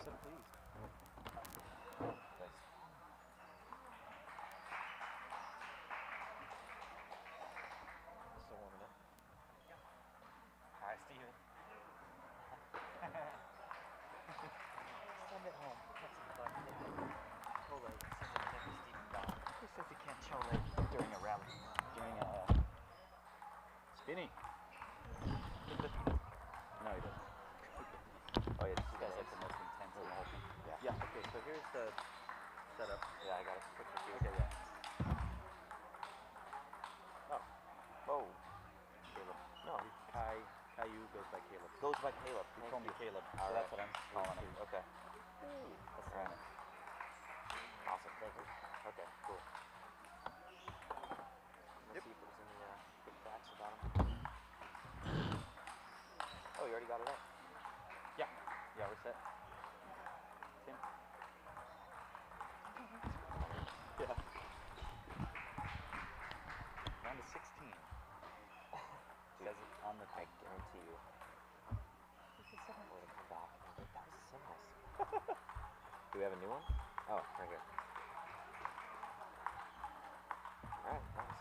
so pleased. Nice. Still warming up. Hi, Steven. Send it home. Have some fun. Chole says it's never Stephen Dom. Who says he can't chole during a rally? During a Spinny. No, he doesn't. Oh, yeah, this This guy's like the most intense in the whole thing. Yeah. Yeah, okay, so here's the setup. Yeah, I got a picture too. Okay, yeah. Oh. Whoa. Caleb. No, he's Caillou goes by Caleb. Goes by Caleb. He Thank told me you. Caleb, so All that's right. what I'm calling him. Okay. That's All right. nice. Awesome. Thank you. Okay, cool. Let's see if there's any quick facts about him. Oh, you already got it up? Yeah. Yeah, we're set. Tim? Yeah. Round of 16. Says it on the I thing. guarantee you. We're going to come back and be like, that was the semis. Do we have a new one? Oh, right here. Alright, nice.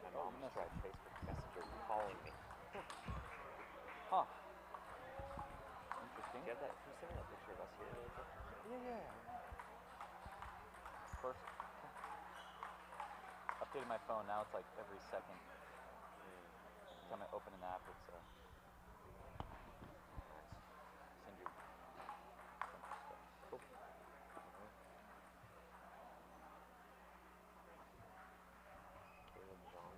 My Oh, mom you just must tried Facebook Messenger calling me. Huh. Interesting. Do you have that? Can you send me that picture of us here really quick? Yeah. Of course. Updated my phone. Now it's like every second. Every time I open an app, it's Nice. send you some stuff. Cool. Caleb John.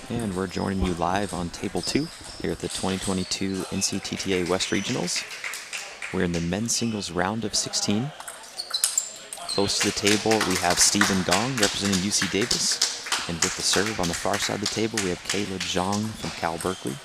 And we're joining you live on Table 2 here at the 2022 NCTTA West Regionals. We're in the men's singles round of 16. Close to the table, we have Stephen Gong representing UC Davis. And with the serve on the far side of the table, we have Caleb Zhang from Cal Berkeley.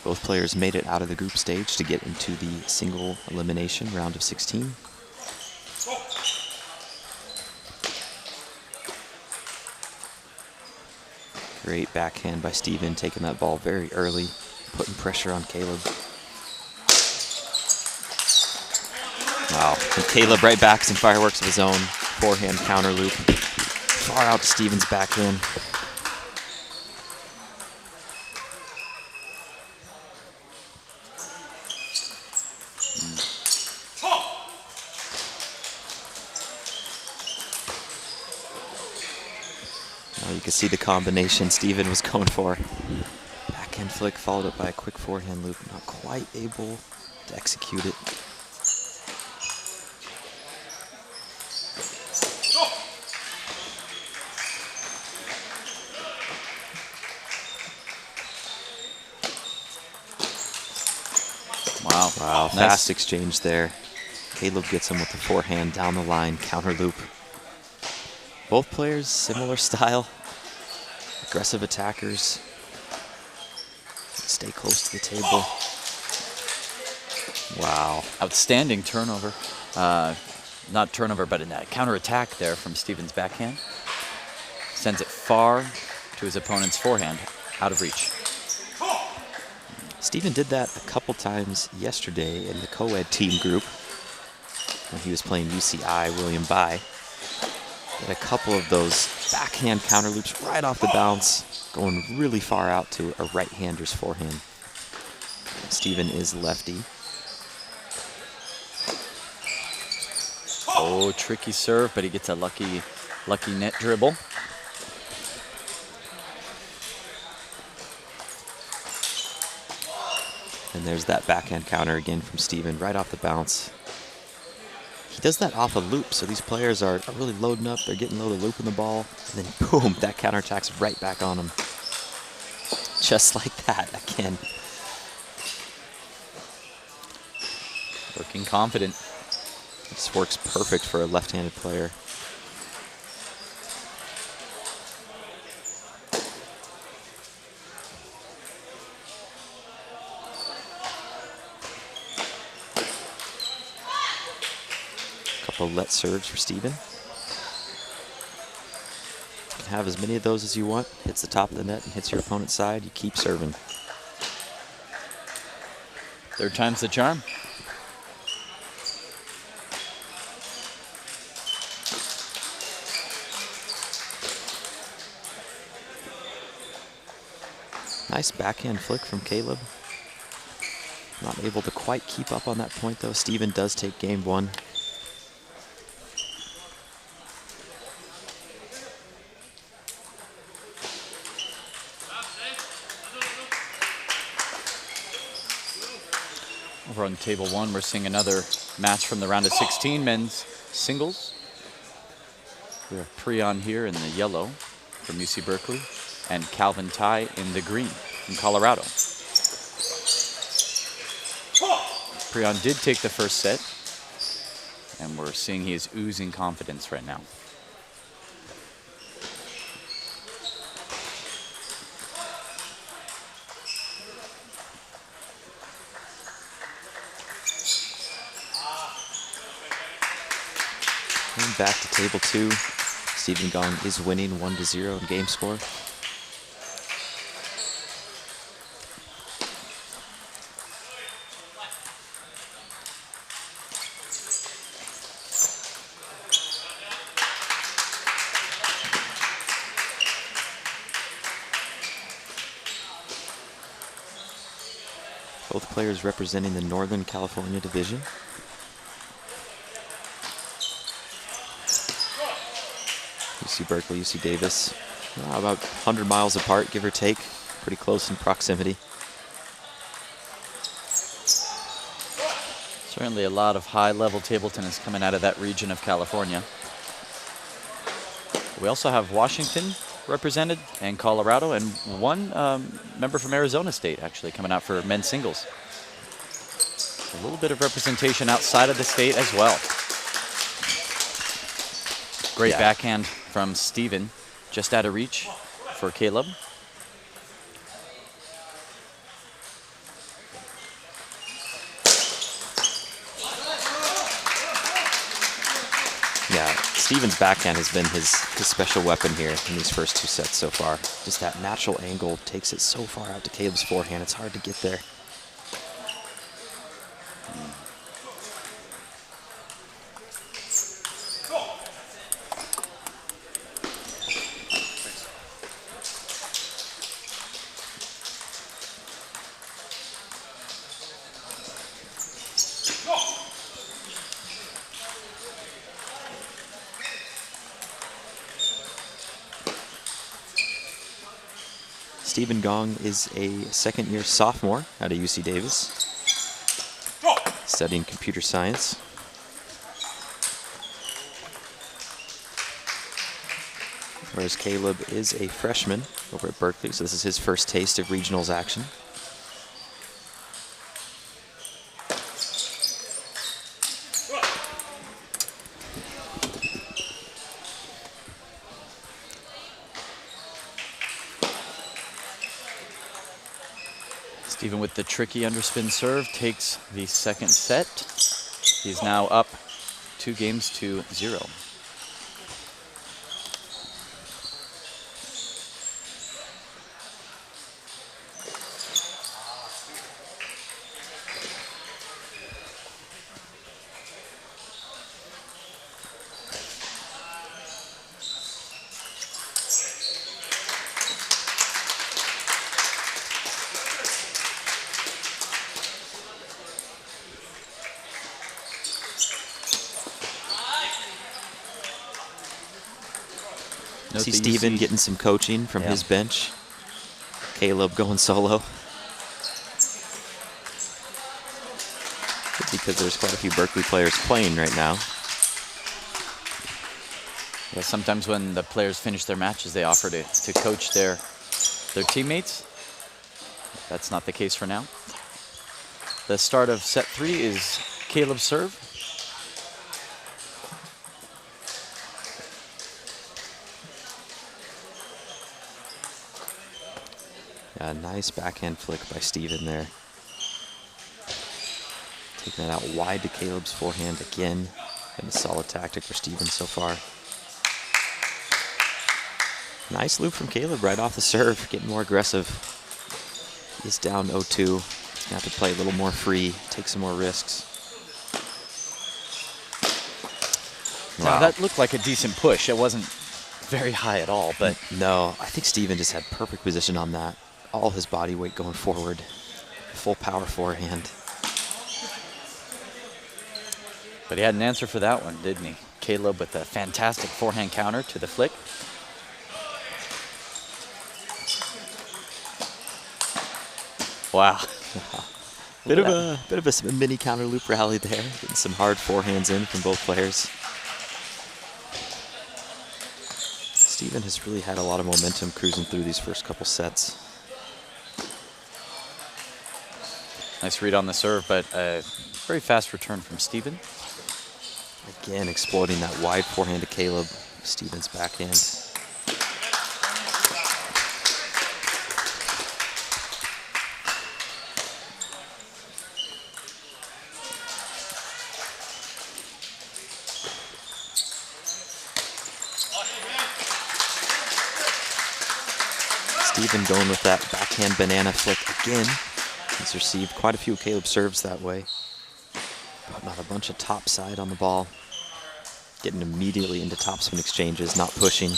Both players made it out of the group stage to get into the single elimination round of 16. Great backhand by Stephen, taking that ball very early, putting pressure on Caleb. Wow, and Caleb right back, some fireworks of his own. Forehand counter loop. Far out to Stephen's backhand. Now you can see the combination Stephen was going for. Backhand flick followed up by a quick forehand loop. Not quite able to execute it. Wow, Nice. fast exchange there. Caleb gets him with the forehand down the line, counter loop. Both players, similar style. Aggressive attackers. Stay close to the table. Wow. Outstanding turnover. Not turnover, but a counter attack there from Stephen's backhand. Sends it far to his opponent's forehand, out of reach. Stephen did that a couple times yesterday in the co-ed team group when he was playing UCI William Bai. Had a couple of those backhand counter loops right off the bounce, going really far out to a right-hander's forehand. Stephen is lefty. Oh, tricky serve, but he gets a lucky net dribble. And there's that backhand counter again from Stephen right off the bounce. He does that off a loop, so these players are really loading up. They're getting low to looping the ball, and then boom, that counterattack's right back on him. Just like that again. Looking confident. This works perfect for a left-handed player. Colette serves for Steven. You can have as many of those as you want. Hits the top of the net and hits your opponent's side. You keep serving. Third time's the charm. Nice backhand flick from Caleb. Not able to quite keep up on that point, though. Steven does take game one. Over on table one, we're seeing another match from the round of 16 men's singles. We have Prion here in the yellow from UC Berkeley and Calvin Tai in the green from Colorado. Prion did take the first set, and we're seeing he is oozing confidence right now. And back to table two. Steven Gong is winning 1-0 in game score. Both players representing the Northern California division. UC Berkeley, UC Davis, about 100 miles apart, give or take. Pretty close in proximity. Certainly a lot of high-level table tennis coming out of that region of California. We also have Washington represented and Colorado, and one member from Arizona State actually coming out for men's singles. A little bit of representation outside of the state as well. Great backhand from Steven, just out of reach for Caleb. Yeah, Steven's backhand has been his special weapon here in these first two sets so far. Just that natural angle takes it so far out to Caleb's forehand, it's hard to get there. Steven Gong is a second-year sophomore out of UC Davis, studying computer science. Whereas Caleb is a freshman over at Berkeley, so this is his first taste of regionals action. Steven with the tricky underspin serve takes the second set. He's now up 2-0. See Steven getting some coaching from his bench. Caleb going solo. Because there's quite a few Berkeley players playing right now. Yeah, sometimes when the players finish their matches, they offer to coach their teammates. That's not the case for now. The start of set 3 is Caleb's serve. A nice backhand flick by Steven there. Taking that out wide to Caleb's forehand again. And a solid tactic for Steven so far. Nice loop from Caleb right off the serve, getting more aggressive. He's down 0-2. He's gonna have to play a little more free, take some more risks. Wow. Now that looked like a decent push. It wasn't very high at all, but no, I think Steven just had perfect position on that. All his body weight going forward. Full power forehand. But he had an answer for that one, didn't he? Caleb with a fantastic forehand counter to the flick. Wow. Bit of a mini counter loop rally there. Getting some hard forehands in from both players. Steven has really had a lot of momentum cruising through these first couple sets. Nice read on the serve, but a very fast return from Steven. Again, exploiting that wide forehand to Caleb. Steven's backhand. Steven going with that backhand banana flick again. He's received quite a few Caleb serves that way. But not a bunch of top side on the ball. Getting immediately into topspin exchanges, not pushing.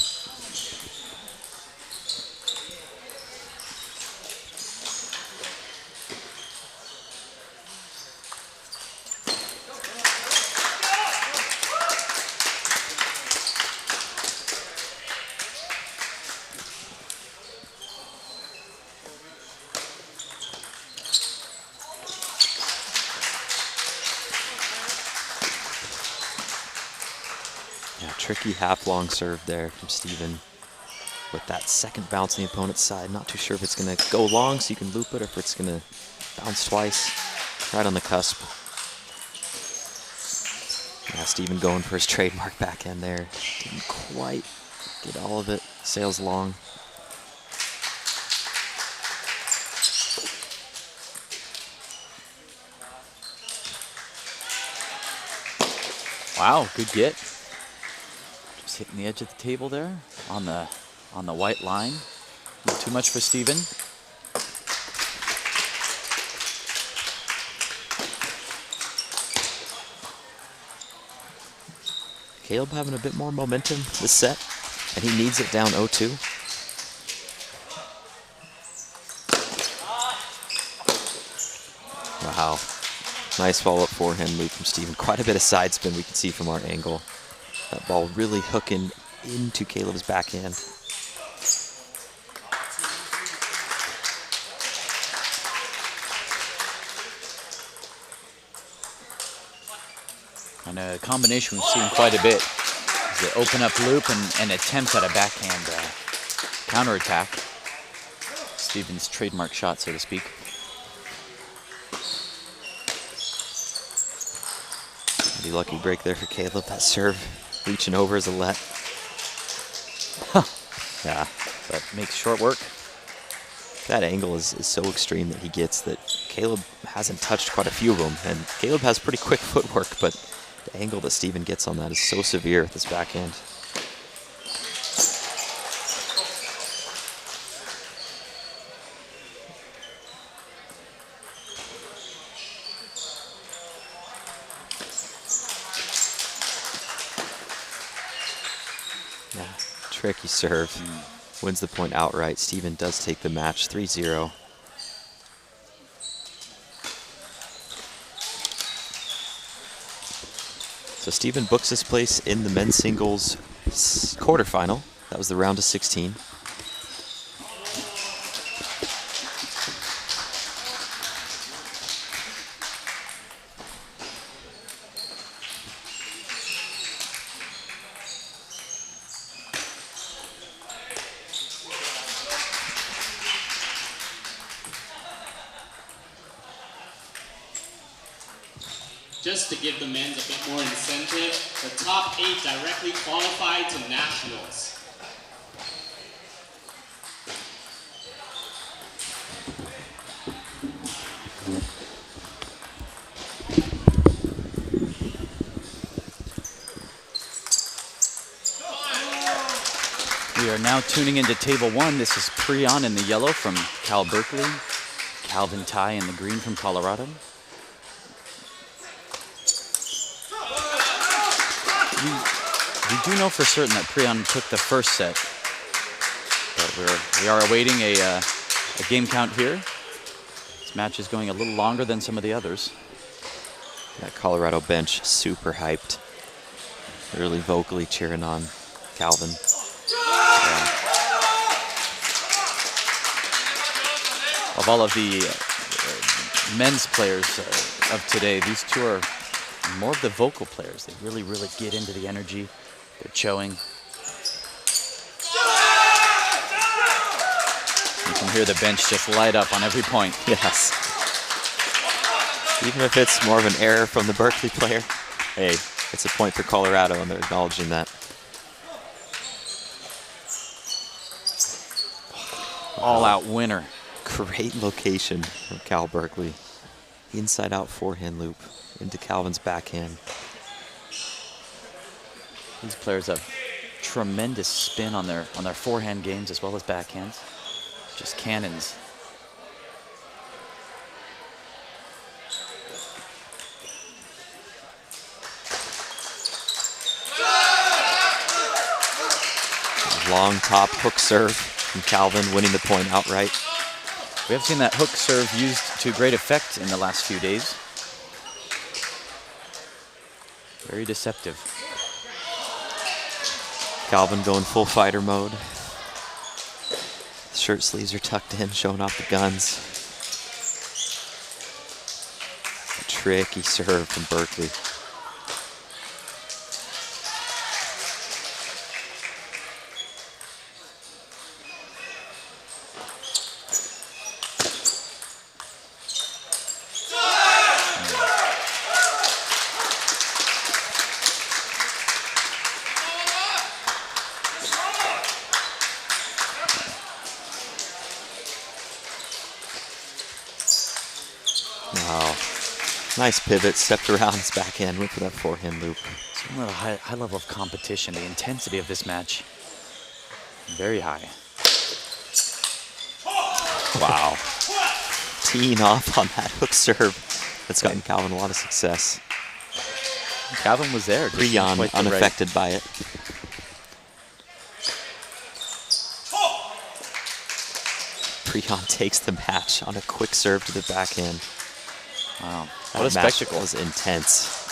Tricky half-long serve there from Steven. With that second bounce on the opponent's side, not too sure if it's going to go long so you can loop it or if it's going to bounce twice. Right on the cusp. Yeah, Steven going for his trademark backhand there. Didn't quite get all of it. Sails long. Wow, good get. Just hitting the edge of the table there on the white line. A little too much for Steven. Caleb having a bit more momentum this set, and he needs it down 0-2. Wow. Nice follow-up forehand loop from Steven. Quite a bit of side spin we can see from our angle. That ball really hooking into Caleb's backhand. And a combination we've seen quite a bit is the open up loop and attempt at a backhand counterattack. Steven's trademark shot, so to speak. Pretty lucky break there for Caleb. That serve reaching over is a let. Yeah, but makes short work. That angle is so extreme that he gets that Caleb hasn't touched quite a few of them. And Caleb has pretty quick footwork, but the angle that Steven gets on that is so severe with his backhand. Yeah, tricky serve. Wins the point outright. Steven does take the match 3-0. So Steven books his place in the men's singles quarterfinal. That was the round of 16. Just to give the men's a bit more incentive, the top 8 directly qualified to nationals. are now tuning into Table 1. This is Prion in the yellow from Cal Berkeley, Calvin Tai in the green from Colorado. We do know for certain that Prion took the first set, but we are awaiting a game count here. This match is going a little longer than some of the others. That Colorado bench super hyped, really vocally cheering on Calvin. Yeah. Of all of the men's players of today, these two are more of the vocal players. They really, really get into the energy. They're showing. You can hear the bench just light up on every point. Yes. Even if it's more of an error from the Berkeley player, hey, it's a point for Colorado, and they're acknowledging that. All-out winner. Great location from Cal Berkeley. Inside-out forehand loop into Calvin's backhand. These players have tremendous spin on their forehand games as well as backhands. Just cannons. Long top hook serve from Calvin, winning the point outright. We have seen that hook serve used to great effect in the last few days. Very deceptive. Calvin going full fighter mode. Shirt sleeves are tucked in, showing off the guns. A tricky serve from Berkeley. Wow. Nice pivot, stepped around his backhand, went for that forehand loop. It's a high level of competition. The intensity of this match, very high. Wow. Teeing off on that hook serve. That's gotten Calvin a lot of success. Calvin was there. Prion unaffected by it. Prion takes the match on a quick serve to the backhand. Wow, That what a match spectacle. was intense.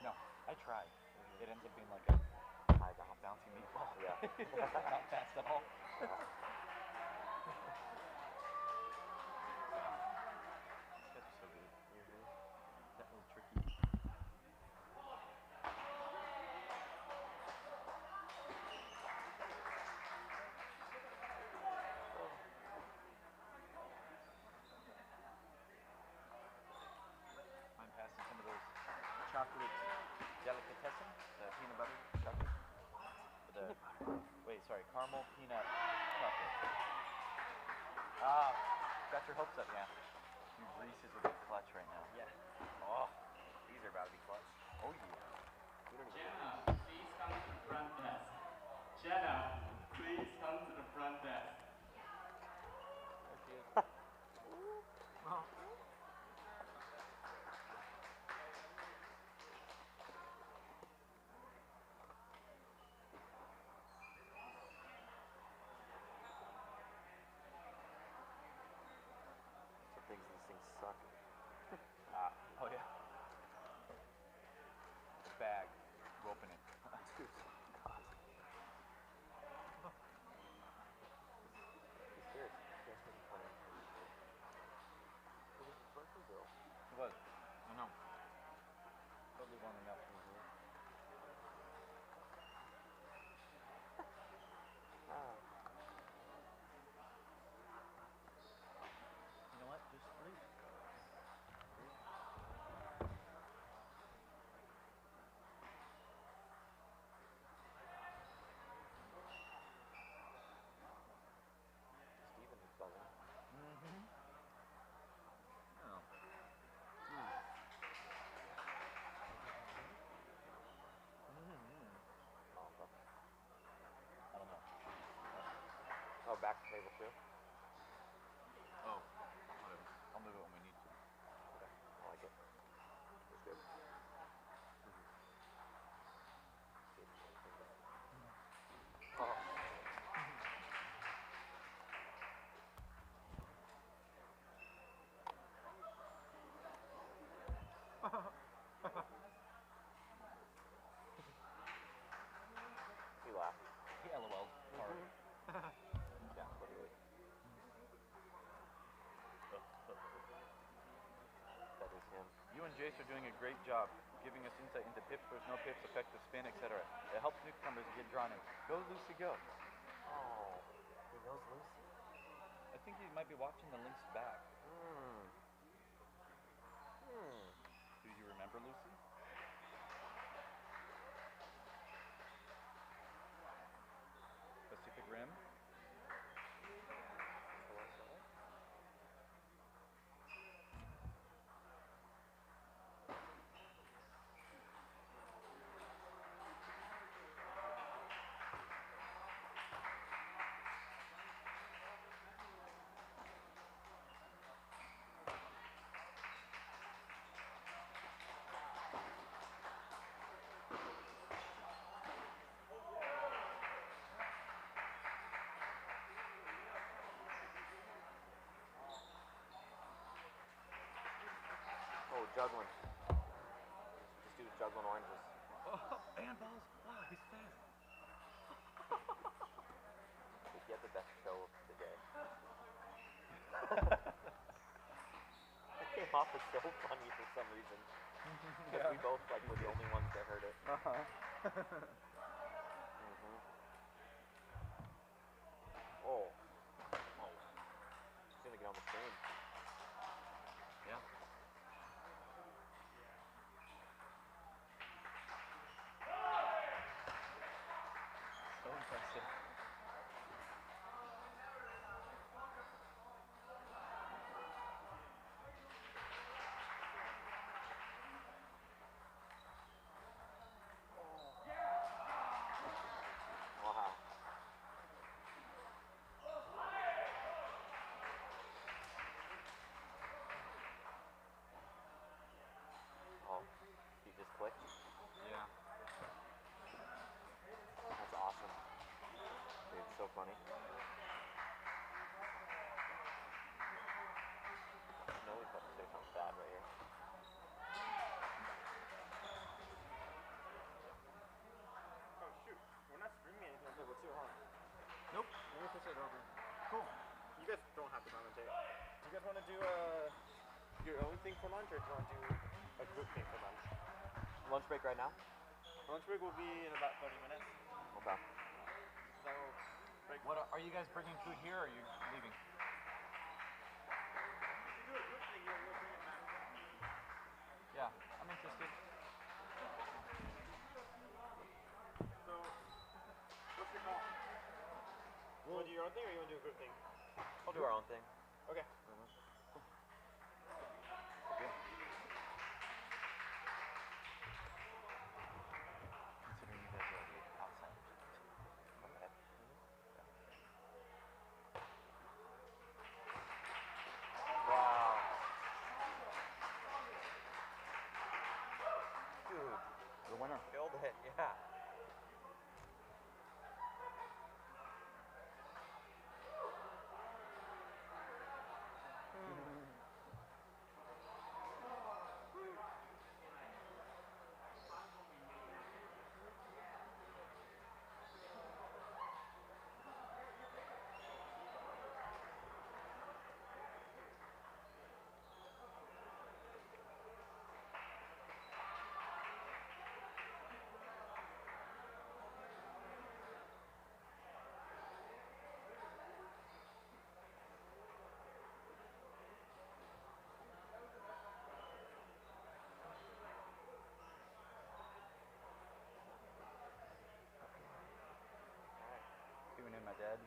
No, I tried. It ends up being like a bouncy meatball. Yeah. Not fast at all. That's so good. That little tricky. I'm passing some of those chocolate delicatessen, the peanut butter chocolate. Wait, sorry, caramel peanut chocolate. Ah, got your hopes up, yeah. Your Reese's would be clutch right now. Yeah. Oh, these are about to be clutch. Oh yeah. Jenna, please come to the front desk. Jenna, please come to the front desk. Some things, these things suck. He laughed. He LOL'd hard. Yeah, literally. That is him. You and Jace are doing a great job giving us insight into pips versus no pips, effective spin, etc. It helps newcomers get drawn in. Go, Lucy, go. Oh, he knows Lucy? I think he might be watching the links back. Do you remember Lucy? Pacific Rim? Oh, juggling. This dude's juggling oranges. Oh, and balls. Wow, he's fast. Did he have the best show of the day? It came off as so funny for some reason. Because we both like were the only ones that heard it. Oh. He's gonna get on the screen. Yeah. So impressive. Wow. Oh, he just clicked. Yeah. That's awesome. Dude, it's so funny. No, he's about to say something bad right here. Oh shoot, we're not streaming anything on Table 2, huh? Nope. Let me push it over. Cool. You guys don't have to commentate. Do you guys want to do your own thing for lunch, or do you want to do a group thing for lunch? Lunch break right now? Lunch break will be in about 30 minutes. Okay. So, break. What are you guys bringing food here, or are you leaving? Do a group thing, you'll bring it back. Yeah, I'm interested. So, what's your call? You want to do your own thing, or you want to do a group thing? We'll do our own thing. Okay. Considering you guys are the outside. Okay. Wow. Dude, The winner. killed it, yeah. Doing in my dad.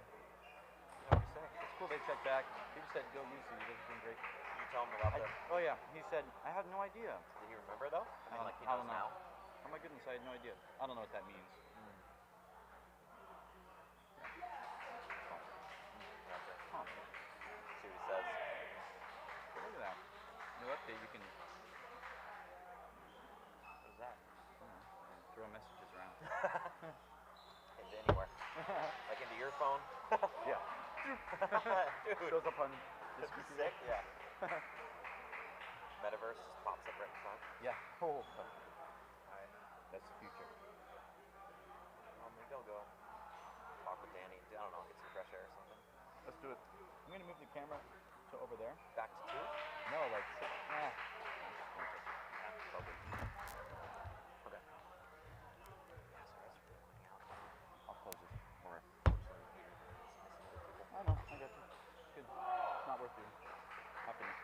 What do you say? It's cool they checked back. He just said, go Lucy, you guys are doing great. You tell him about the... Oh yeah, he said, I had no idea. Did he remember though? I mean, like he I knows don't know. now? Oh my goodness, I had no idea. I don't know what that means. Gotcha. Huh. See what he says. Look at that. New update, you can What is that? throw messages around. Into anywhere. Like into your phone? Yeah. Dude. Shows up on This is sick, yeah. Metaverse just pops up right in front. Yeah. Oh. Alright. That's the future. Maybe I'll go talk with Danny. I don't know, get some fresh air or something. Let's do it. I'm gonna move the camera to over there. Back to 2? No, like Yeah, probably. Okay. Yeah, sorry, I was really wanting out. I'll close it. More unfortunately, missing other people. I know, I got you. It's good. It's not worth doing. Happiness.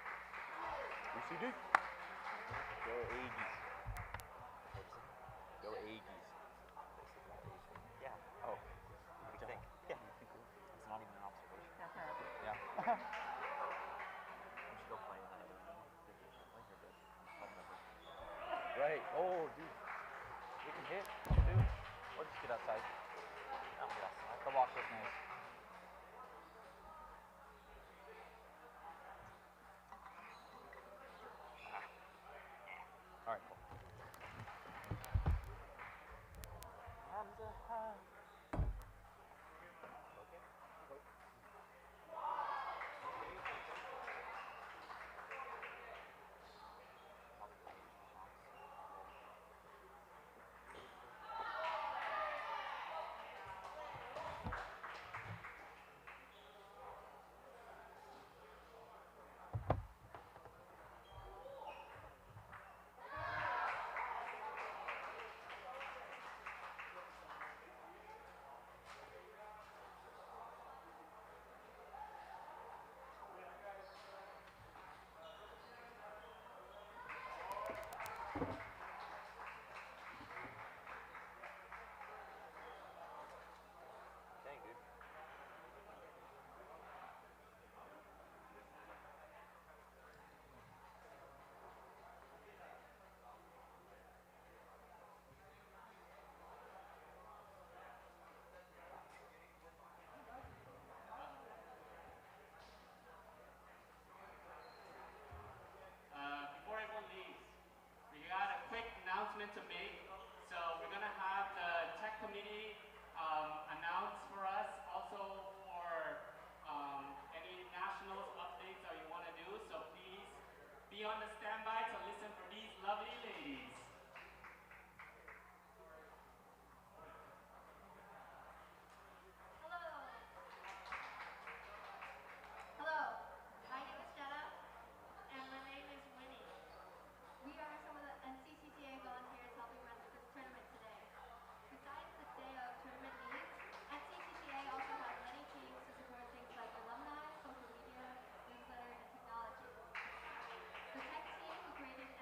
UCD. Go Aggies. Go Aggies. Yeah. Oh. What do you think? Yeah. It's not even an observation. Yeah. We should go play in that other room. Like you're good. Club member. Right. Oh, dude. We can hit too. Or just get outside. Oh, yes. The walk was nice. All right, cool. Hamza, hi. Okay. Dang, dude. Before everyone leaves, we got a quick announcement to make. So we're gonna have the tech committee announce for us, also for any nationals updates that you want to do. So please be on the standby to listen for these lovely ladies. Hello, my name is Jenna, and my name is Winnie. We are some of the NCTTA volunteers helping run this tournament today. Besides the day of tournament needs, NCTTA also has many teams to support things like alumni, social media, newsletter, and technology. The tech team who created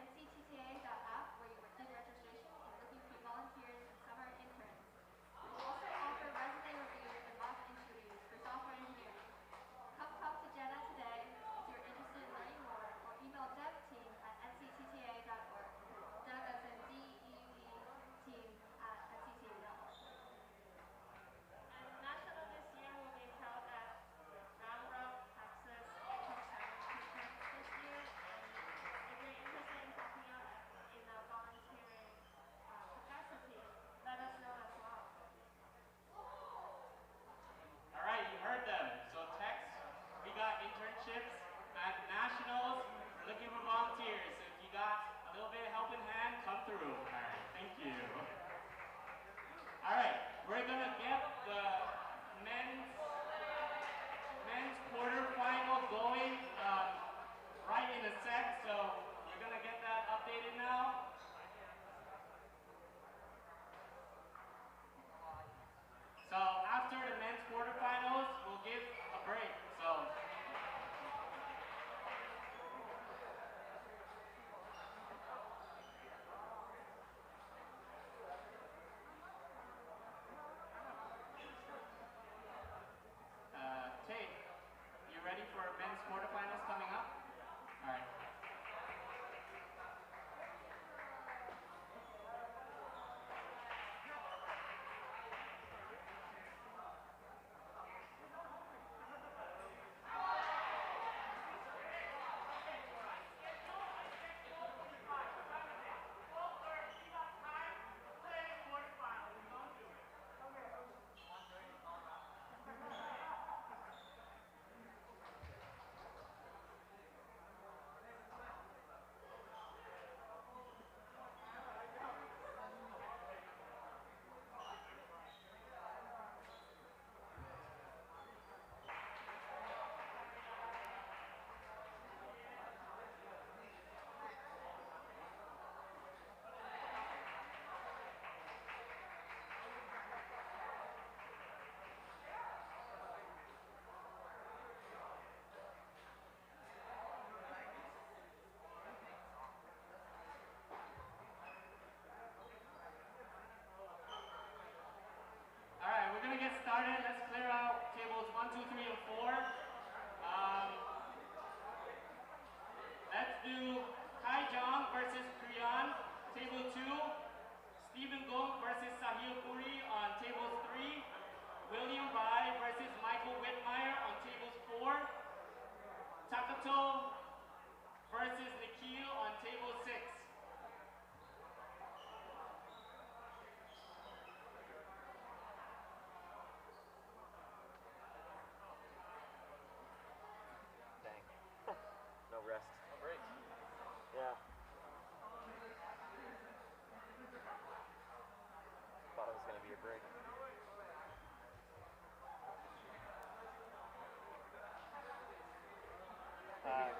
break.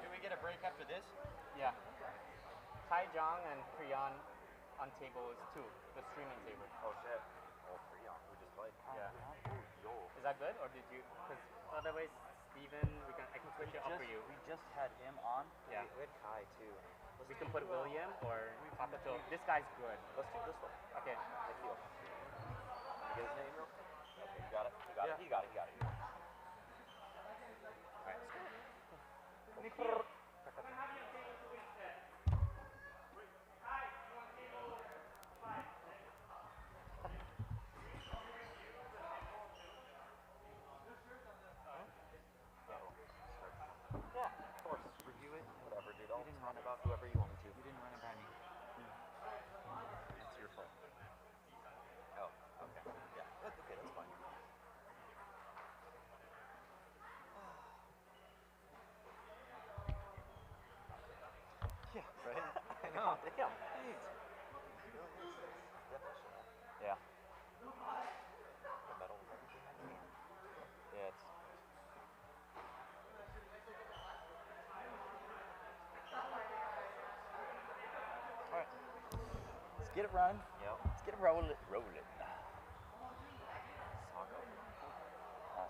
Do we get a break after this? Yeah. Taijong and Priyan on table is 2, the streaming table. Oh shit. Oh, Freon, we just played. Yeah. Ooh, yo. Is that good, or did you? Because otherwise, Steven, I can switch it up for you. We just had him on. Yeah. We had Kai too. We can put William or Takato. This guy's good. Let's do this one. Okay. Thank you. Can you get his name real quick? Okay, you got it? He got it. He got it. He got it. Alright. Nikhil. Yeah, of course. Review it. Whatever, dude. I'll talk about whoever you want me to. You didn't run it by me. It's your fault. Oh, okay. Yeah. Okay, that's fine. Yeah, right? I know. Damn. Yeah. The metal is everything I can. Yeah, it's. Alright. Let's get it run. Yep. Let's get it roll it. Roll it. Sago.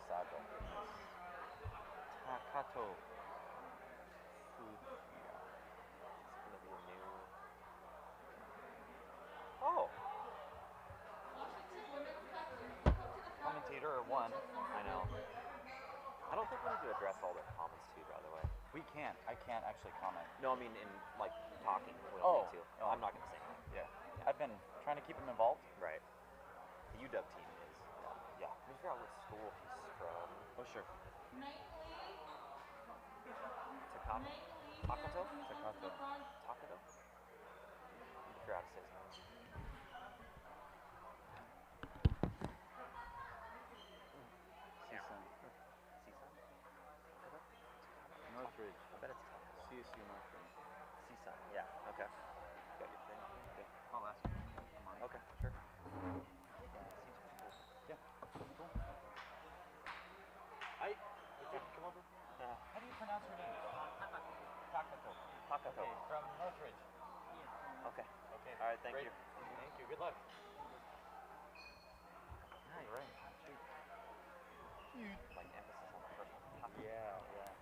Sago. Takato. It's gonna be a new. Oh. Commentator or one. I know. I don't think we need to address all their comments too, by the way. We can't. I can't actually comment. No, I mean in like talking. We don't Oh. need to. Oh. I'm not gonna say anything. Yeah. I've been trying to keep him involved. Right. The UW team is. Yeah. Let me figure out what school he's from. Oh, sure. Takato? Takato? Takato. Takato? I figure out how to say his name. CSUN. Season? Northridge. I bet it's Takato. CSU Northridge. Season. Yeah. Okay. Got your thing. Okay. I'll ask you. Come on. Okay. Sure. Yeah. Cool. Hi. Come over. How do you pronounce her name? Takato. Takato. Okay, from Northridge. Okay. Okay. All right. Thank Great. you. Thank you. Good luck. Nice. Right. Like emphasis on the first one. Takato. Yeah. Yeah.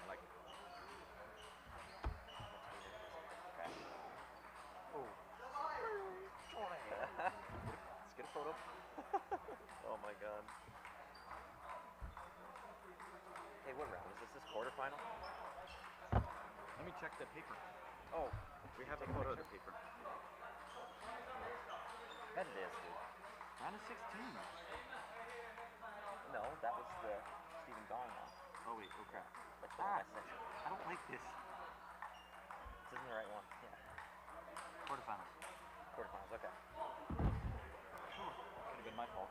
Like. Okay. Oh. Let's get a photo. Oh my god. Hey, what round is this? This quarterfinal? Let me check the paper. Oh, we have a photo of the paper. Bet it is, dude. Round of 16. No, that was the Stephen Gong one. Oh wait. Oh crap. Like the one I sent you. I don't like this. This isn't the right one. Yeah. Quarterfinals. Quarterfinals, okay. Could have been my fault.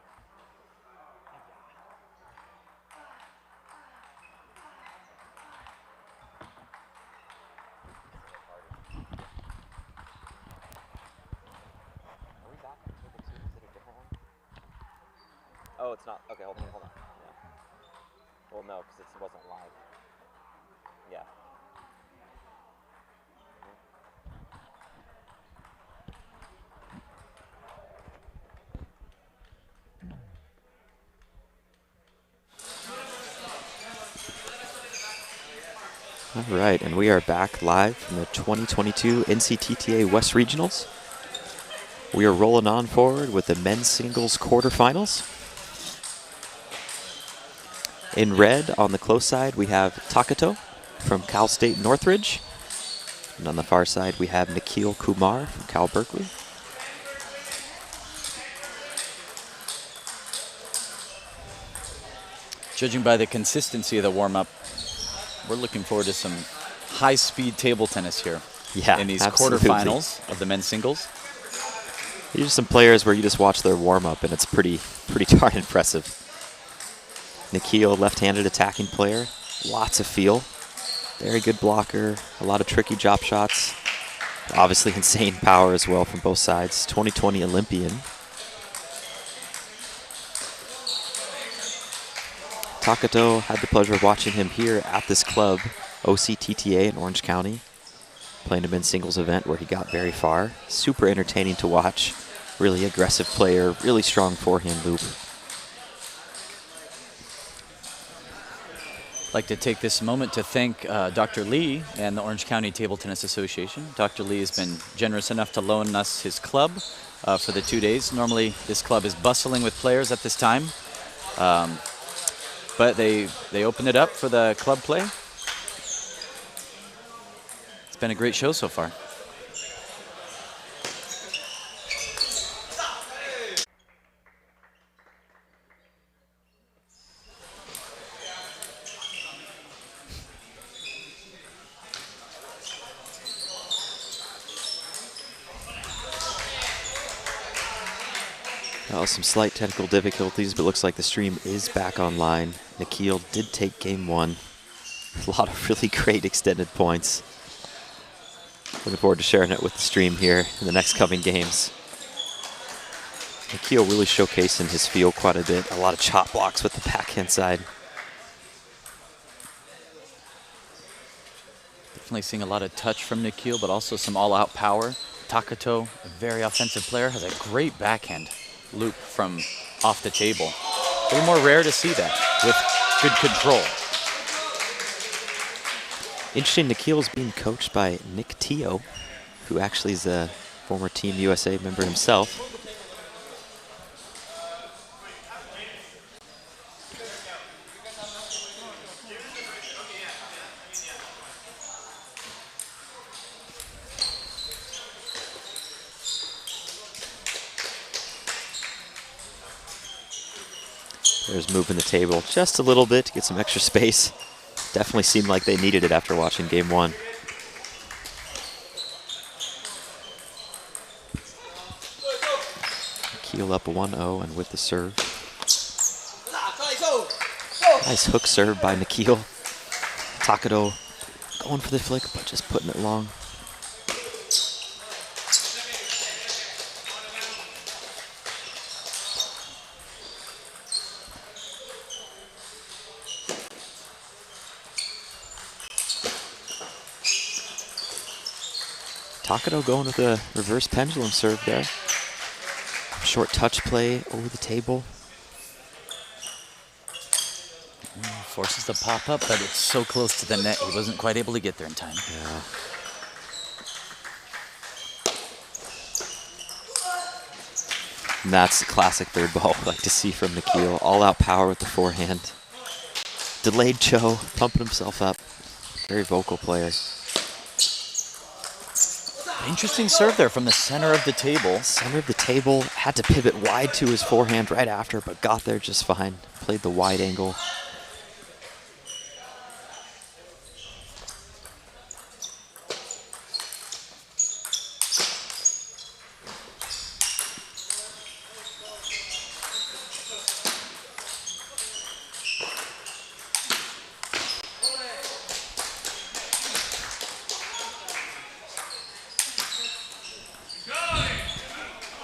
Are we back on table 2? Is it a different one? Oh, it's not. Okay, hold on. Yeah. Well, no, because it wasn't live. Yeah. All right, and we are back live from the 2022 NCTTA West Regionals. We are rolling on forward with the men's singles quarterfinals. In red, on the close side, we have Takato from Cal State Northridge. And on the far side, we have Nikhil Kumar from Cal Berkeley. Judging by the consistency of the warm-up, we're looking forward to some high-speed table tennis here Yeah, in these absolutely. quarterfinals of the men's singles. These are some players where you just watch their warm-up and it's pretty darn impressive. Nikhil, left-handed attacking player, lots of feel. Very good blocker, a lot of tricky drop shots. Obviously insane power as well from both sides. 2020 Olympian. Takato, had the pleasure of watching him here at this club, OCTTA in Orange County. Playing a men's singles event where he got very far. Super entertaining to watch. Really aggressive player, really strong forehand loop. I'd like to take this moment to thank Dr. Lee and the Orange County Table Tennis Association. Dr. Lee has been generous enough to loan us his club for the 2 days. Normally, this club is bustling with players at this time, but they opened it up for the club play. It's been a great show so far. Some slight technical difficulties, but looks like the stream is back online. Nikhil did take game 1. A lot of really great extended points. Looking forward to sharing it with the stream here in the next coming games. Nikhil really showcasing his feel quite a bit. A lot of chop blocks with the backhand side. Definitely seeing a lot of touch from Nikhil, but also some all-out power. Takato, a very offensive player, has a great backhand loop from off the table. A little more rare to see that with good control. Interesting, Nikhil is being coached by Nick Teo, who actually is a former Team USA member himself. There's moving the table just a little bit to get some extra space. Definitely seemed like they needed it after watching game 1. Nikhil up 1-0 and with the serve. Nice hook serve by Nikhil. Takato going for the flick, but just putting it long. Takato going with a reverse pendulum serve there. Short touch play over the table. Forces the pop up, but it's so close to the net, he wasn't quite able to get there in time. Yeah. And that's the classic third ball we like to see from Nikhil. All out power with the forehand. Delayed Cho, pumping himself up. Very vocal player. Interesting serve there from the center of the table. Center of the table, had to pivot wide to his forehand right after, but got there just fine. Played the wide angle.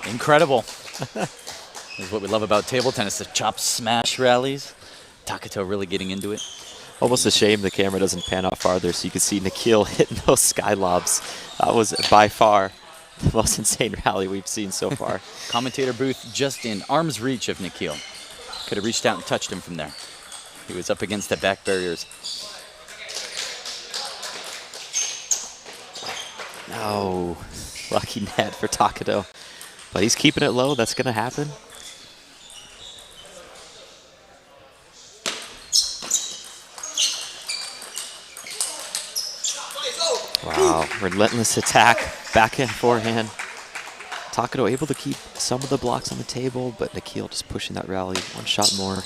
Incredible. This is what we love about table tennis, the chop smash rallies. Takato really getting into it. Almost a shame the camera doesn't pan out farther so you can see Nikhil hitting those sky lobs. That was by far the most insane rally we've seen so far. Commentator booth just in arm's reach of Nikhil. Could have reached out and touched him from there. He was up against the back barriers. No, lucky net for Takato. But he's keeping it low, that's gonna happen. Wow, relentless attack, backhand, forehand. Takato able to keep some of the blocks on the table, but Nikhil just pushing that rally one shot more.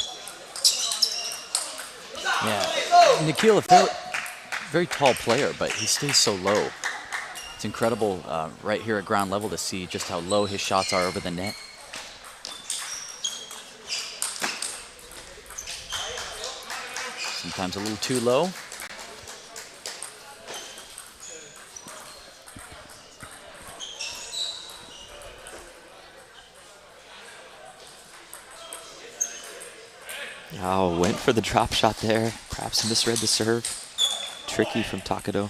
Yeah, Nikhil, a very tall player, but he stays so low. It's incredible right here at ground level to see just how low his shots are over the net. Sometimes a little too low. Oh, went for the drop shot there. Perhaps misread the serve. Tricky from Takado.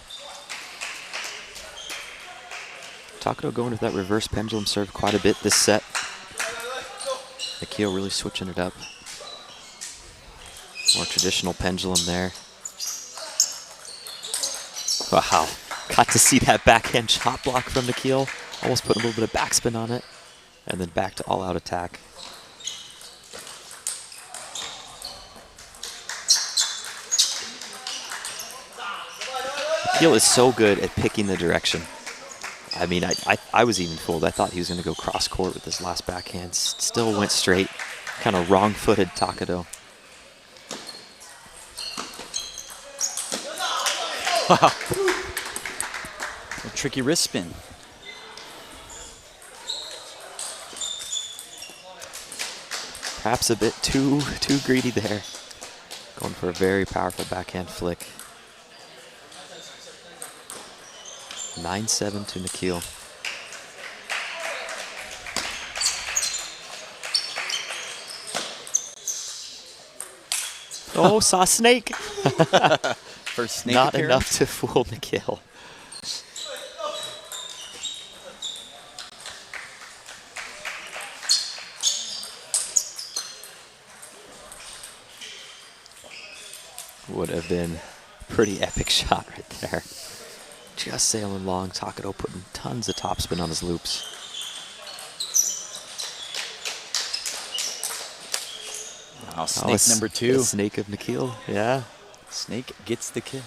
Takado going with that reverse pendulum serve quite a bit this set. Nikhil really switching it up. More traditional pendulum there. Wow, got to see that backhand chop block from Nikhil. Almost put a little bit of backspin on it. And then back to all-out attack. Nikhil is so good at picking the direction. I mean, I was even fooled. I thought he was going to go cross-court with his last backhand. Still went straight. Kind of wrong-footed Takado. Wow. A tricky wrist spin. Perhaps a bit too greedy there. Going for a very powerful backhand flick. 9-7 to Nikhil. Oh, saw snake. First snake Not appearance. enough to fool Nikhil. Would have been a pretty epic shot right there. Just sailing long. Takado putting tons of topspin on his loops. Oh, snake number 2. The snake of Nikhil, yeah. Snake gets the kill.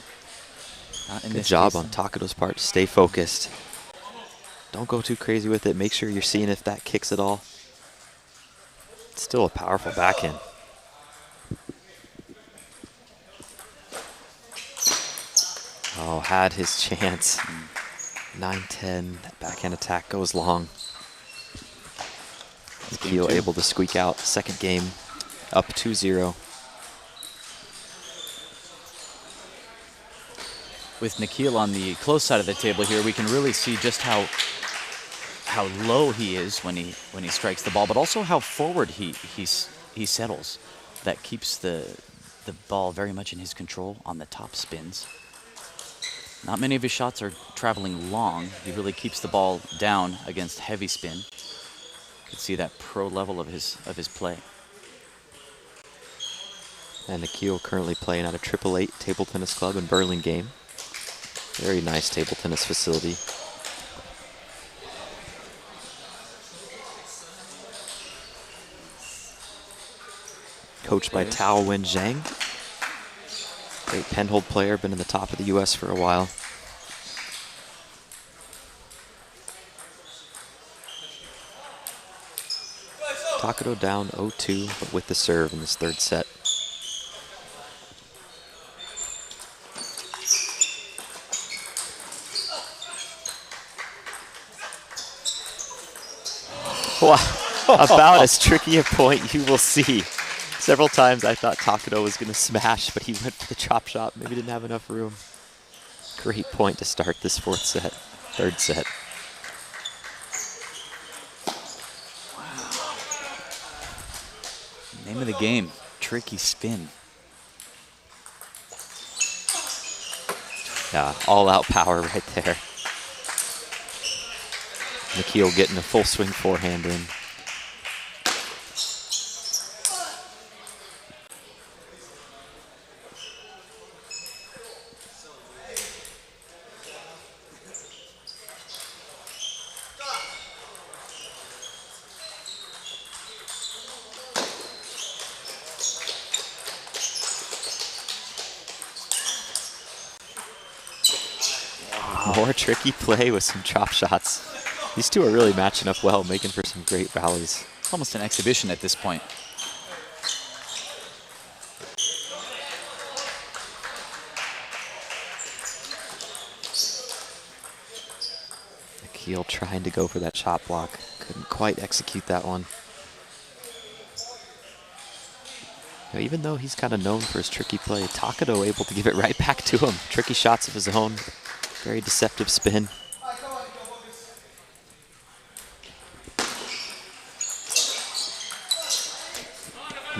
Not in Good this job case. on Takado's part. Stay focused. Don't go too crazy with it. Make sure you're seeing if that kicks at all. It's still a powerful backhand. Oh, had his chance. 9-10. That backhand attack goes long. Nikhil able to squeak out second game, up 2-0. With Nikhil on the close side of the table here, we can really see just how low he is when he strikes the ball, but also how forward he settles. That keeps the ball very much in his control on the top spins. Not many of his shots are traveling long. He really keeps the ball down against heavy spin. You can see that pro level of his play. And Nikhil currently playing at a 888 Table Tennis Club in Burlingame. Very nice table tennis facility. Coached by Tao Wen Zhang. Great penhold player, been in the top of the US for a while. Takado down 0-2, but with the serve in this third set. Wow, about as tricky a point you will see. Several times I thought Takado was going to smash, but he went for the chop shot. Maybe didn't have enough room. Great point to start this third set. Name of the game, tricky spin. Yeah, all-out power right there. Nikhil getting a full swing forehand in. More tricky play with some chop shots. These two are really matching up well, making for some great rallies. Almost an exhibition at this point. Nikhil trying to go for that shot block. Couldn't quite execute that one. You know, even though he's kind of known for his tricky play, Takado able to give it right back to him. Tricky shots of his own. Very deceptive spin.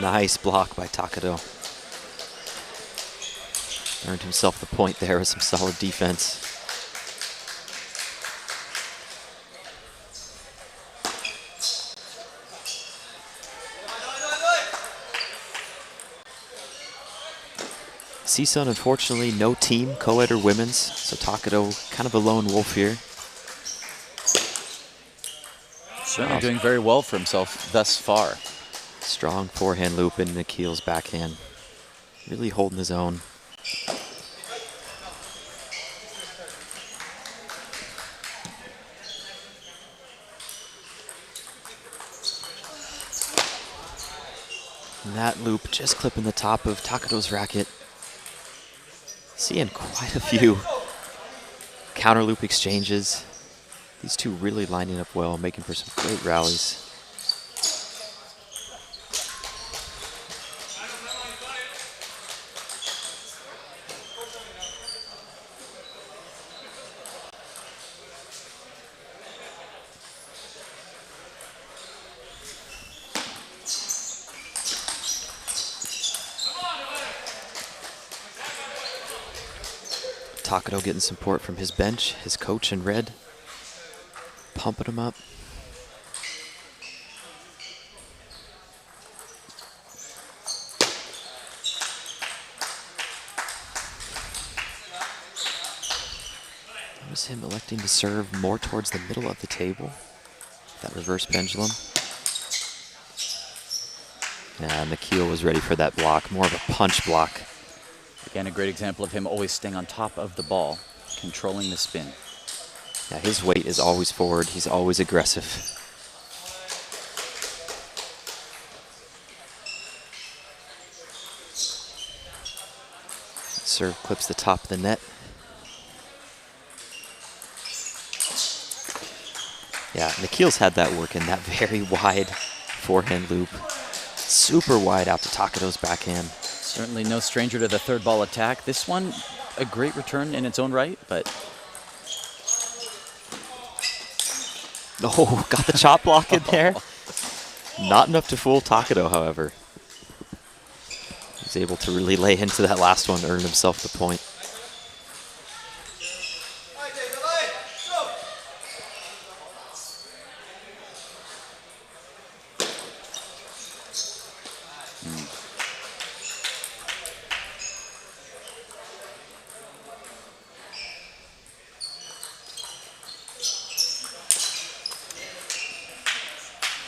Nice block by Takado. Earned himself the point there with some solid defense. CSUN, unfortunately, no team, co-ed or women's, so Takado kind of a lone wolf here. Certainly doing very well for himself thus far. Strong forehand loop in Nikhil's backhand. Really holding his own. And that loop just clipping the top of Takado's racket. Seeing quite a few counter loop exchanges. These two really lining up well, making for some great rallies. Takado getting support from his bench, his coach in red, pumping him up. Notice him electing to serve more towards the middle of the table. That reverse pendulum. Yeah, Nikhil was ready for that block, more of a punch block. Again, a great example of him always staying on top of the ball, controlling the spin. Yeah, his weight is always forward. He's always aggressive. Serve clips the top of the net. Yeah, Nikhil's had that work in that very wide forehand loop. Super wide out to Takado's backhand. Certainly no stranger to the third ball attack. This one, a great return in its own right, but... Oh, got the chop block in there. Not enough to fool Takado, however. He's able to really lay into that last one, earn himself the point.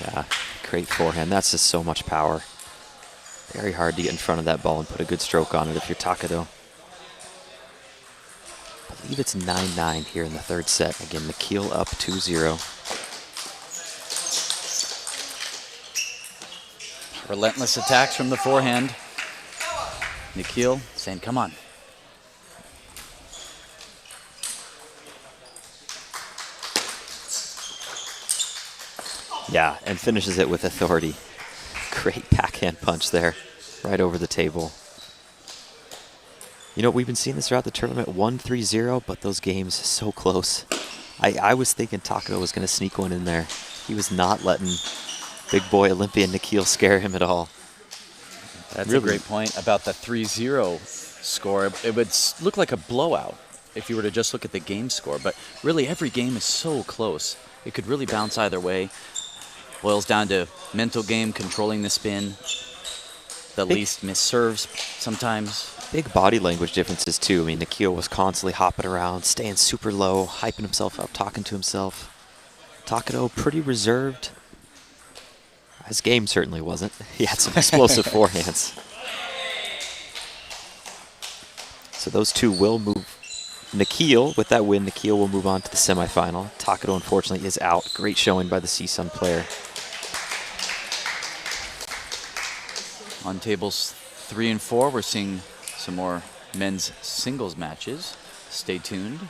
Yeah, great forehand. That's just so much power. Very hard to get in front of that ball and put a good stroke on it if you're Takado. I believe it's 9-9 here in the third set. Again, Nikhil up 2-0. Relentless attacks from the forehand. Nikhil saying, come on. Yeah, and finishes it with authority. Great backhand punch there, right over the table. You know, we've been seeing this throughout the tournament, 1-3-0, but those games so close. I was thinking Takado was going to sneak one in there. He was not letting big boy Olympian Nikhil scare him at all. That's a great point about the 3-0 score. It would look like a blowout if you were to just look at the game score, but really every game is so close. It could really bounce either way. Boils down to mental game, controlling the spin, the least missed serves sometimes. Big body language differences too. I mean, Nikhil was constantly hopping around, staying super low, hyping himself up, talking to himself. Takado pretty reserved. His game certainly wasn't. He had some explosive forehands. So those two will move. Nikhil, with that win, Nikhil will move on to the semifinal. Takado, unfortunately, is out. Great showing by the CSUN player. On tables 3 and 4, we're seeing some more men's singles matches. Stay tuned.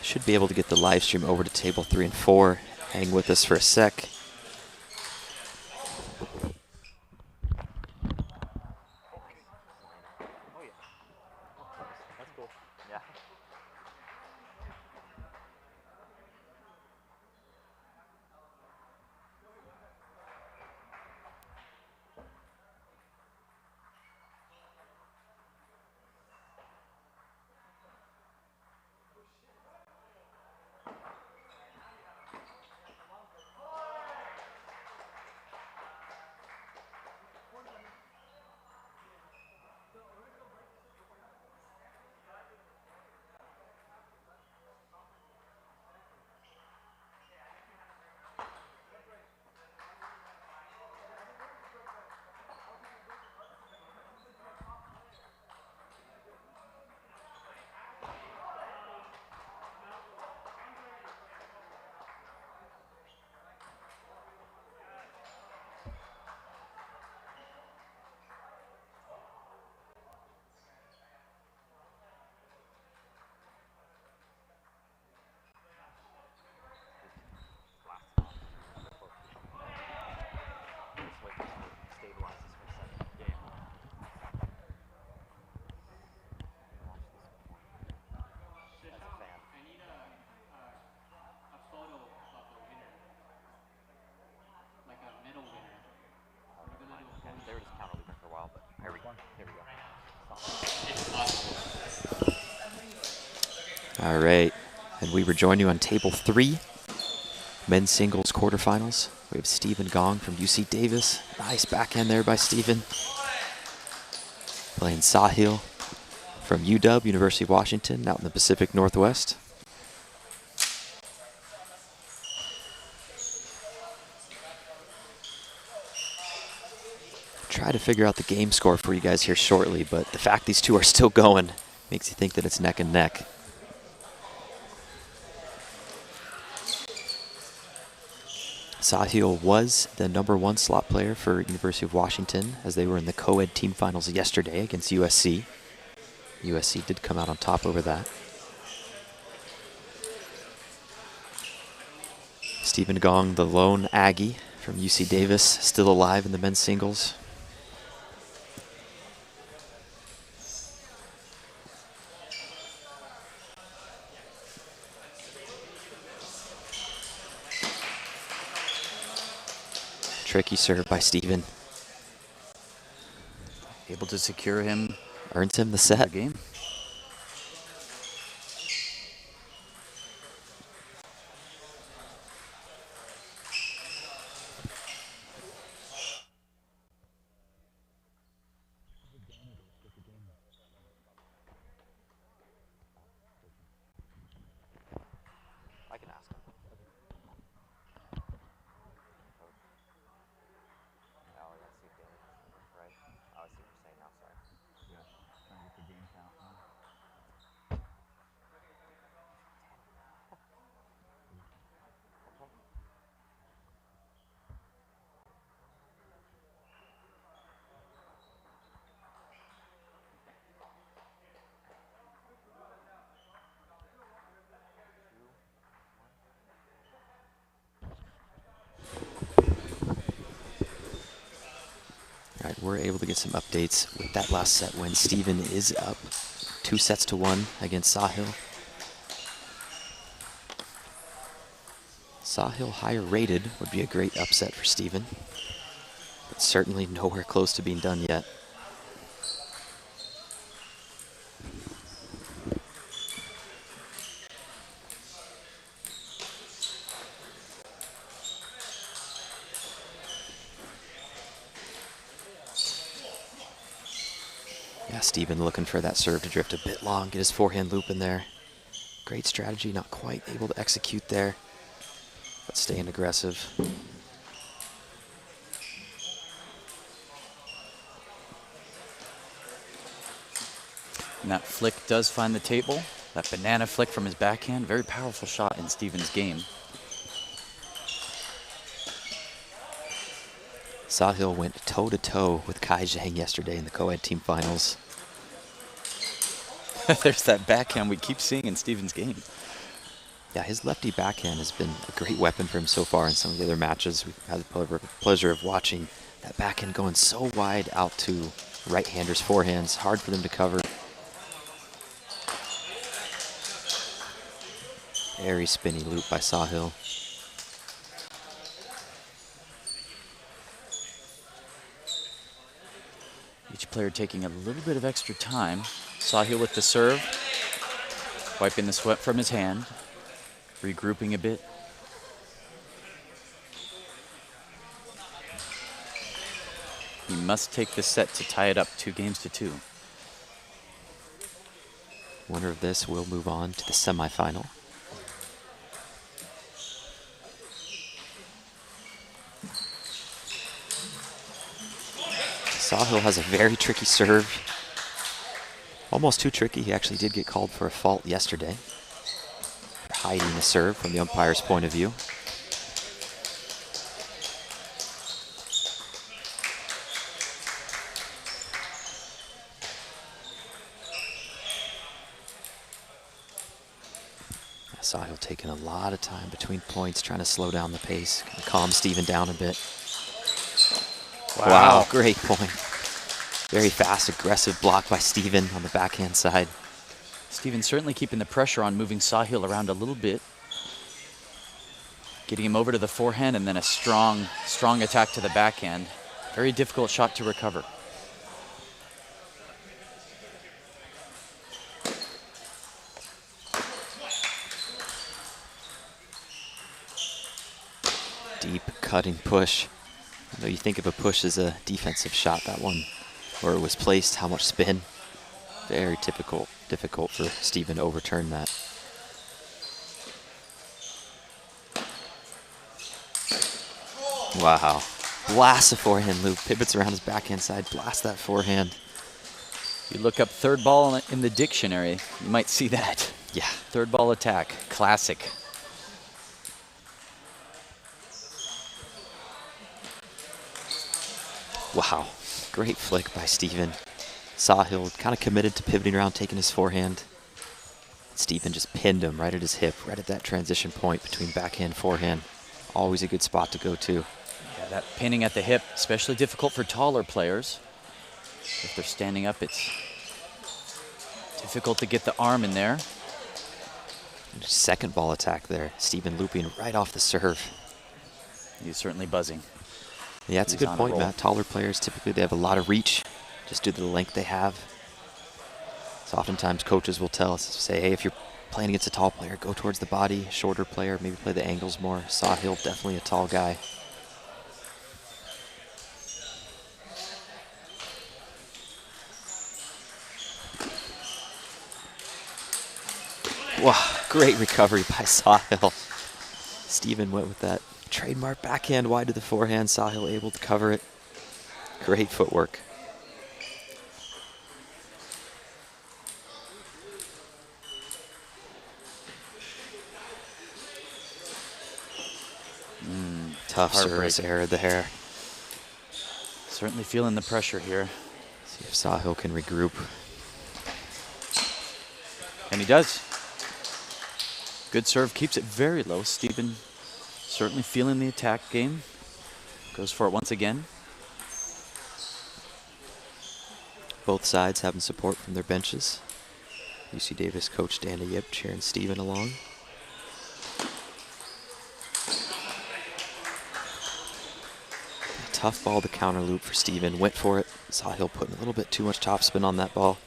Should be able to get the live stream over to table 3 and 4. Hang with us for a sec. Oh yeah. That's cool. Yeah. They were just counter looping for a while, but here we go. All right, and we rejoin you on table 3, men's singles quarterfinals. We have Stephen Gong from UC Davis. Nice backhand there by Stephen. Playing Sahil from UW, University of Washington, out in the Pacific Northwest. Try to figure out the game score for you guys here shortly, but the fact these two are still going makes you think that it's neck and neck. Sahil was the #1 slot player for University of Washington as they were in the co-ed team finals yesterday against USC. USC did come out on top over that. Stephen Gong, the lone Aggie from UC Davis, still alive in the men's singles. Tricky serve by Stephen. Able to secure him. Earns him the set. Game. I can ask him. Oh, that's the game, right? Oh, I see what you're saying now, sorry. Yeah, trying to get the game count. All right, we're able to get some updates with that last set when Stephen is up 2-1 against Sahil. Sahil higher rated would be a great upset for Stephen, but certainly nowhere close to being done yet. Yeah, Stephen looking for that serve to drift a bit long, get his forehand loop in there. Great strategy, not quite able to execute there, but staying aggressive. And that flick does find the table. That banana flick from his backhand, very powerful shot in Stephen's game. Sahil went toe-to-toe with Kai Zhang yesterday in the co-ed team finals. There's that backhand we keep seeing in Stephen's game. Yeah, his lefty backhand has been a great weapon for him so far in some of the other matches. We've had the pleasure of watching that backhand going so wide out to right-handers' forehands. Hard for them to cover. Very spinny loop by Sahil. Each player taking a little bit of extra time. Sahil with the serve, wiping the sweat from his hand, regrouping a bit. He must take this set to tie it up 2-2. Winner of this will move on to the semifinal. Sahil has a very tricky serve. Almost too tricky. He actually did get called for a fault yesterday. Hiding the serve from the umpire's point of view. Sahil taking a lot of time between points, trying to slow down the pace, calm Steven down a bit. Wow, great point. Very fast, aggressive block by Steven on the backhand side. Steven certainly keeping the pressure on, moving Sahil around a little bit. Getting him over to the forehand and then a strong attack to the backhand. Very difficult shot to recover. Deep cutting push. Though you think of a push as a defensive shot, that one where it was placed, how much spin. Very difficult for Steven to overturn that. Wow. Blasts a forehand loop, pivots around his backhand side, blasts that forehand. You look up third ball in the dictionary, you might see that. Yeah. Third ball attack, classic. Wow, great flick by Steven. Sahil kind of committed to pivoting around, taking his forehand. Steven just pinned him right at his hip, right at that transition point between backhand, forehand. Always a good spot to go to. Yeah, that pinning at the hip, especially difficult for taller players. If they're standing up, it's difficult to get the arm in there. Second ball attack there. Steven looping right off the serve. He's certainly buzzing. Yeah, that's a good point, Matt. Taller players, typically they have a lot of reach just due to the length they have. So oftentimes coaches will tell us, say, hey, if you're playing against a tall player, go towards the body. Shorter player, maybe play the angles more. Sahil, definitely a tall guy. Wow, great recovery by Sahil. Steven went with that trademark backhand wide to the forehand. Sahil able to cover it. Great footwork. Tough service error there. Certainly feeling the pressure here. See if Sahil can regroup. And he does. Good serve, keeps it very low. Steven certainly feeling the attack game. Goes for it once again. Both sides having support from their benches. UC Davis coach Dana Yip cheering Steven along. A tough ball to counter loop for Steven. Went for it. Sahil putting a little bit too much topspin on that ball.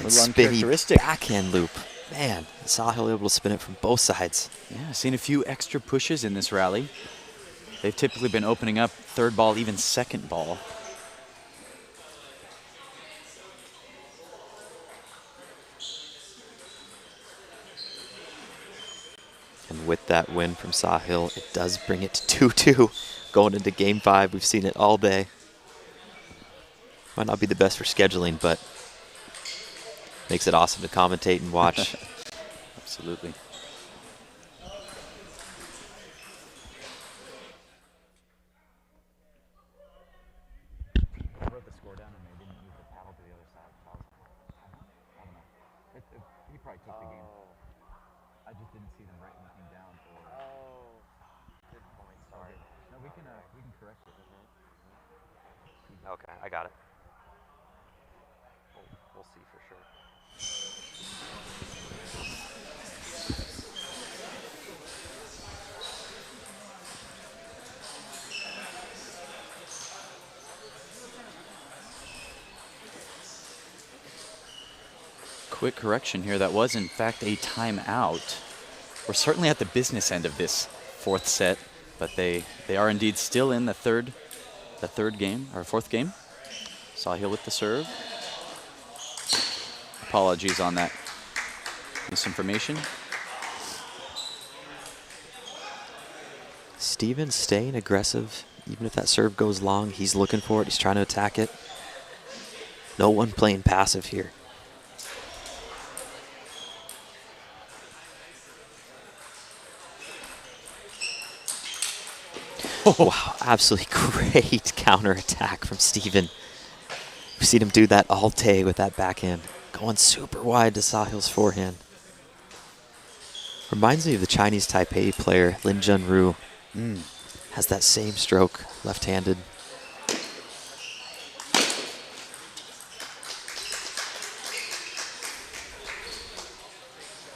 Spinny backhand loop. Man, Sahil able to spin it from both sides. Yeah, seen a few extra pushes in this rally. They've typically been opening up third ball, even second ball. And with that win from Sahil, it does bring it to 2-2. Going into game 5, we've seen it all day. Might not be the best for scheduling, but makes it awesome to commentate and watch. Absolutely. took the game. Oh. I just didn't see them write anything down for. Oh. Good point. Sorry. No, we can correct it. Okay, I got it. We'll see for sure. Quick correction here. That was, in fact, a timeout. We're certainly at the business end of this fourth set, but they are indeed still in the third game, or fourth game. Sahil with the serve. Apologies on that misinformation. Steven staying aggressive. Even if that serve goes long, he's looking for it. He's trying to attack it. No one playing passive here. Wow, absolutely great counterattack from Steven. We've seen him do that all day with that backhand. Going super wide to Sahil's forehand. Reminds me of the Chinese Taipei player, Lin Junru. Has that same stroke, left-handed.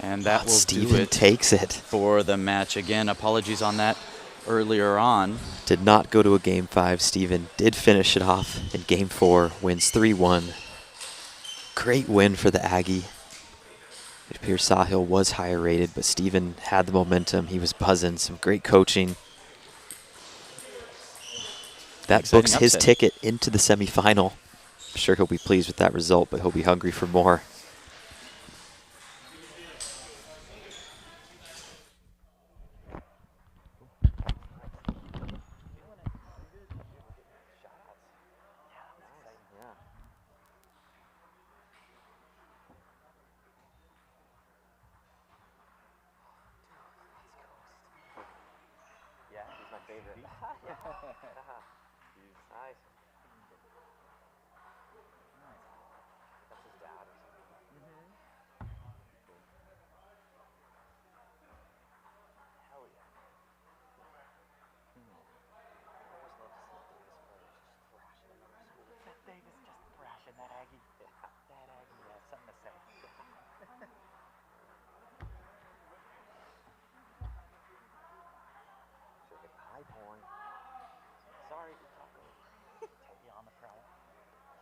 And that will Steven do it takes it. for the match. Again, apologies on that earlier on. Did not go to a game 5. Steven did finish it off in game 4. Wins 3-1. Great win for the Aggie. It appears Sahil was higher rated, but Steven had the momentum. He was buzzing. Some great coaching. That Exciting books his upset. ticket into the semifinal. I'm sure he'll be pleased with that result, but he'll be hungry for more. Yeah, he's my favorite. Yeah. Nice. That's his dad or something. Hell yeah. I always love to see the Davis players just thrashing another school. That Davis just thrashing that Aggie. That Aggie has something to say. Should get the high point. Sorry, taco. Teddy on the prowl.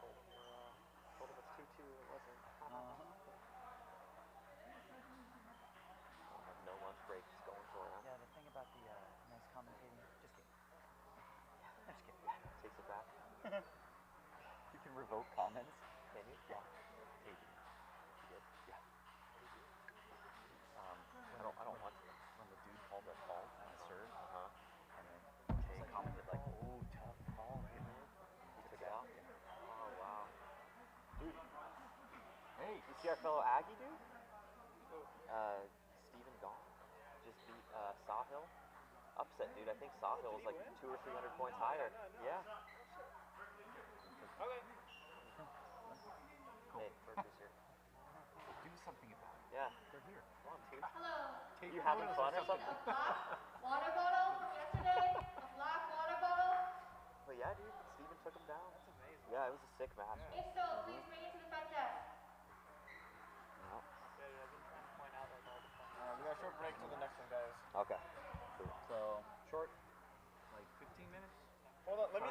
Told him it's 2-2. It wasn't. I'll have no lunch break. Just going for it. Yeah, the thing about the nice commentating, just kidding. Just kidding. Takes it back. You can revoke comments. Can you? Yeah. Hey, You did? yeah. I don't want to. When the dude called that ball on the serve, and then Tay commented like, "Oh, tough ball." He took it out? Oh, wow. Dude. Hey, You see our fellow Aggie dude? Steven Gong just beat Sahil. Upset, dude. I think Sahil was like 200 or 300 points higher. Yeah. Okay. Hey, Berkeley's here. do something about it. Yeah. They're here. Come on, dude. Hello. You having fun or something? A black water bottle from yesterday. A black water bottle. Well, yeah, dude. Steven took him down. That's amazing. Yeah, it was a sick match. If so, please bring it to the front desk. No. Yeah, I've been trying to point out like all the fun. We got a short break till the next one, guys. Okay. So short, Like 15 minutes? Hold on, let me